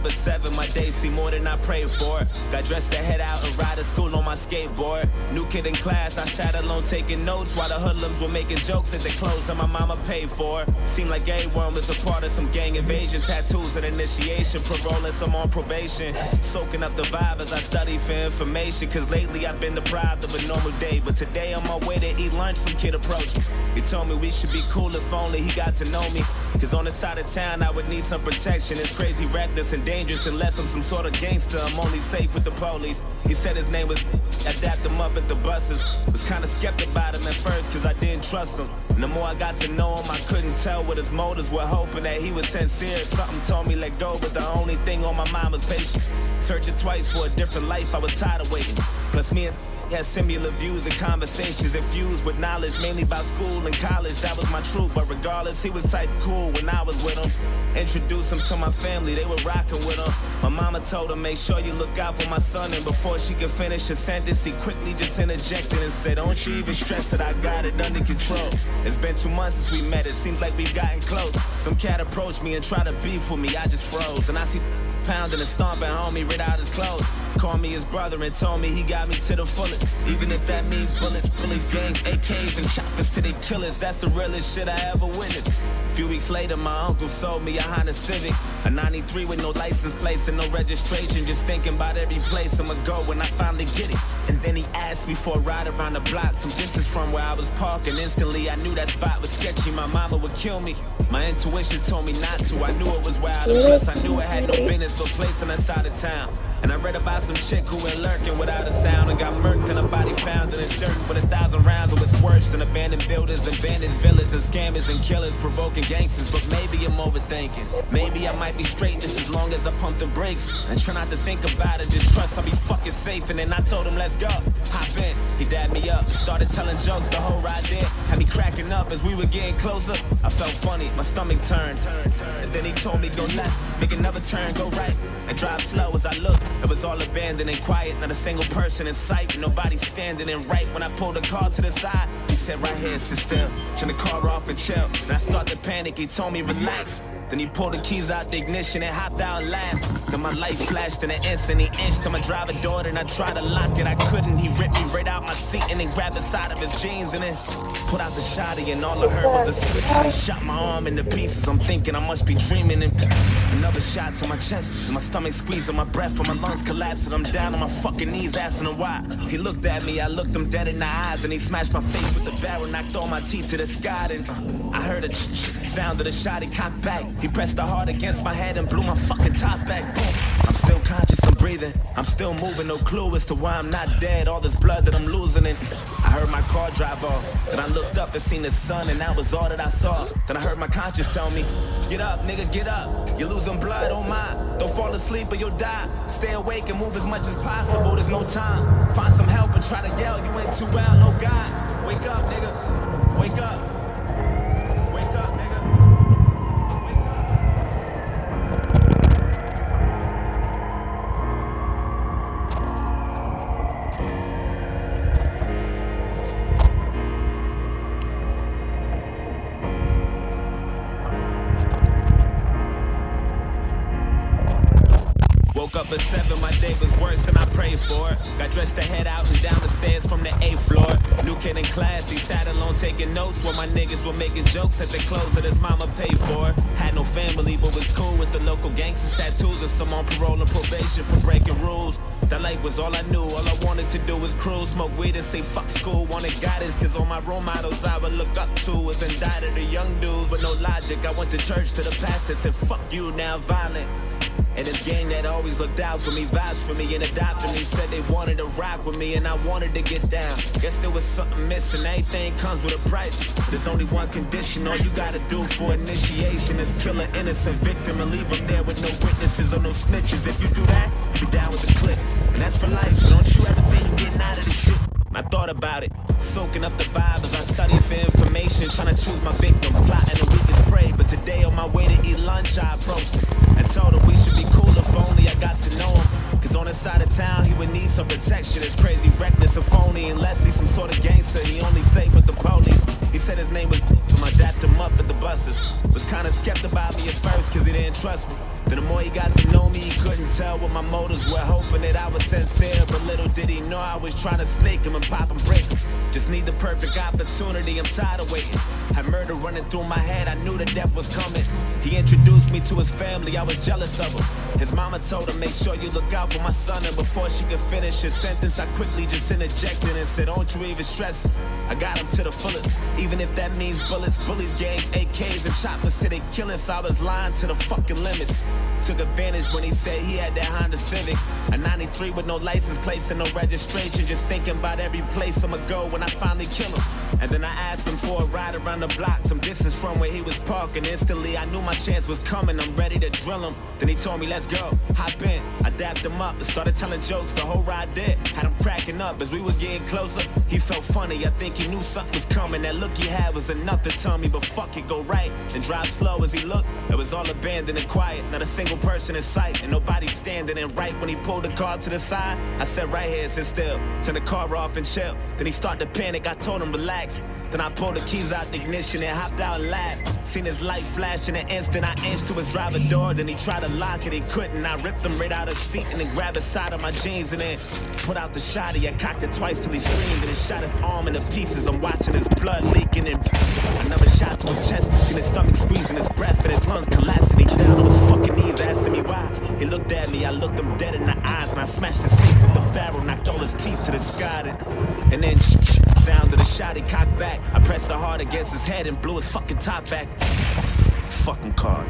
up at 7, my days seem more than I prayed for. Got dressed to head out and ride to school on my skateboard. New kid in class, I sat alone taking notes while the hoodlums were making jokes at the clothes that my mama paid for. Seemed like everyone was a part of some gang invasion. Tattoos and initiation, paroling some on probation. Soaking up the vibe as I study for information, cause lately I've been deprived of a normal day. But today on my way to eat lunch, some kid approached me. He told me we should be cool if only he got to know me. Cause on the side of town I would need some protection. It's crazy, reckless, and dangerous unless I'm some sort of gangster. I'm only safe with the police. He said his name was I dapped him up at the buses. Was kinda skeptic about him at first cause I didn't trust him. And the more I got to know him, I couldn't tell what his motives were. Hoping that he was sincere. Something told me let go, but the only thing on my mind was patience. Searching twice for a different life, I was tired of waiting. Plus me and had similar views and conversations infused with knowledge, mainly about school and college. That was my truth, but regardless, he was type cool when I was with him. Introduced him to my family, they were rocking with him. My mama told him, make sure you look out for my son. And before she could finish her sentence, he quickly just interjected and said, don't you even stress that I got it under control. It's been 2 months since we met, it seems like we've gotten close. Some cat approached me and tried to beef with me, I just froze. And I see pounding and stomping homie right out his clothes. Called me his brother and told me he got me to the fullest. Even if that means bullets, bullies, gangs, AKs, and choppers to their killers. That's the realest shit I ever witnessed. A few weeks later, my uncle sold me a Honda Civic, a 93 with no license plates and no registration. Just thinking about every place I'ma go when I finally get it. And then he asked me for a ride around the block, some distance from where I was parking. Instantly, I knew that spot was sketchy. My mama would kill me. My intuition told me not to. I knew it was wild, and plus I knew it had no business or place on that side of town. And I read about some chick who went lurking without a sound and got murked and her body found in the dirt with 1,000 rounds. It was worse than abandoned buildings, abandoned villas, and scammers and killers provoking gangsters. But maybe I'm overthinking. Maybe I might be straight just as long as I pump the brakes and try not to think about it. Just trust I'll be fucking safe. And then I told him, let's go. Hop in. He dabbed me up, started telling jokes the whole ride there. Had me cracking up as we were getting closer. I felt funny, my stomach turned. And then he told me go left, make another turn, go right, and drive slow. As I looked, it was all abandoned and quiet, not a single person in sight, nobody standing. And right when I pulled the car to the side, he said right here, sit still, turn the car off and chill. And I started to panic, he told me relax. Then he pulled the keys out the ignition and hopped out and laughed. Then my light flashed in an instant, he inched to my driver door and I tried to lock it, I couldn't. He ripped me right out my seat and then grabbed the side of his jeans and then put out the shotty, and all I heard was a switch. He shot my arm into pieces, I'm thinking I must be dreaming. And another shot to my chest, and my stomach squeezing my breath, and my lungs collapsing. I'm down on my fucking knees asking him why. He looked at me, I looked him dead in the eyes, and he smashed my face with the barrel, knocked all my teeth to the sky. Then I heard a sound of the shot, he cocked back. He pressed the heart against my head and blew my fucking top back. Boom. I'm still conscious, I'm breathing, I'm still moving, no clue as to why I'm not dead. All this blood that I'm losing, and I heard my car drive off. Then I looked up and seen the sun, and that was all that I saw. Then I heard my conscience tell me, get up, nigga, get up. You're losing blood, oh my. Don't fall asleep or you'll die. Stay awake and move as much as possible, there's no time. Find some help and try to yell, you ain't too well, no God. Wake up, nigga, wake up. Wake up, nigga. Woke up at 7, my day was worse than I prayed for. Got dressed to head out and down the stairs from the 8th floor. New kid in class, he sat alone taking notes while my niggas were making jokes at the clothes that his mama paid for. Had no family but was cool with the local gangsters, tattoos, and some on parole and probation for breaking rules. That life was all I knew, all I wanted to do was cruise, smoke weed and say fuck school. Wanted guidance cause all my role models I would look up to was indicted the young dudes with no logic. I went to church to the pastor, said fuck you, now violent. And this gang that always looked out for me, vouched for me and adopted me, said they wanted to rock with me and I wanted to get down. Guess there was something missing, everything comes with a price. There's only one condition, all you gotta do for initiation is kill an innocent victim and leave them there with no witnesses or no snitches. If you do that, you be down with the clip. And that's for life, so don't you ever think you're getting out of this shit. I thought about it, soaking up the vibe as I studied for information, trying to choose my victim, plotting the weakest prey. But today on my way to eat lunch, I approached him and told him we should be cool if only I got to know him. Cause on the side of town, he would need some protection. It's crazy, reckless, and phony, unless he's some sort of gangster. He only safe with the police. He said his name was I dapped him up at the buses. Was kinda skeptical about me at first cause he didn't trust me. Then the more he got to know me, he couldn't tell what my motives were, hoping that I was sincere. But little did he know I was trying to snake him and pop and break him. Just need the perfect opportunity, I'm tired of waiting. Had murder running through my head, I knew the death was coming. He introduced me to his family, I was jealous of him. His mama told him, make sure you look out for my son. And before she could finish his sentence, I quickly just interjected and said, don't you even stress. I got him to the fullest, even if that means bullets, bullies, gangs, AKs, and choppers till they kill us. I was lying to the fucking limits. Took advantage when he said he had that Honda Civic, a 93 with no license plates and no registration. Just thinking about every place I'ma go when I finally kill him. And then I asked him for a ride around the block, some distance from where he was parking. Instantly I knew my chance was coming, I'm ready to drill him. Then he told me, let's go, hop in. I dapped him up and started telling jokes, the whole ride did. Had him cracking up as we were getting closer. He felt funny, I think he knew something was coming. That look he had was enough to tell me, but fuck it, go right and drive slow. As he looked, it was all abandoned and quiet, not a single person in sight, and nobody standing. And right when he pulled the car to the side, I said right here, sit still, turn the car off and chill. Then he started to panic, I told him relax. Then I pulled the keys out the ignition and hopped out and laughed. Seen his light flash in an instant, I inched to his driver door. Then he tried to lock it, he couldn't. I ripped him right out of the seat and then grabbed the side of my jeans and then put out the shotty. I cocked it twice till he screamed and then shot his arm into pieces. I'm watching his blood leaking and another shot to his chest. Seen his stomach squeezing his breath and his lungs collapsing. He down on his fucking knees asking me why. He looked at me, I looked him dead in the eyes and I smashed his face with the barrel, knocked all his teeth to the sky. And then sound of the shot, he cocked back. I pressed the hard against his head and blew his fucking top back. Fucking car.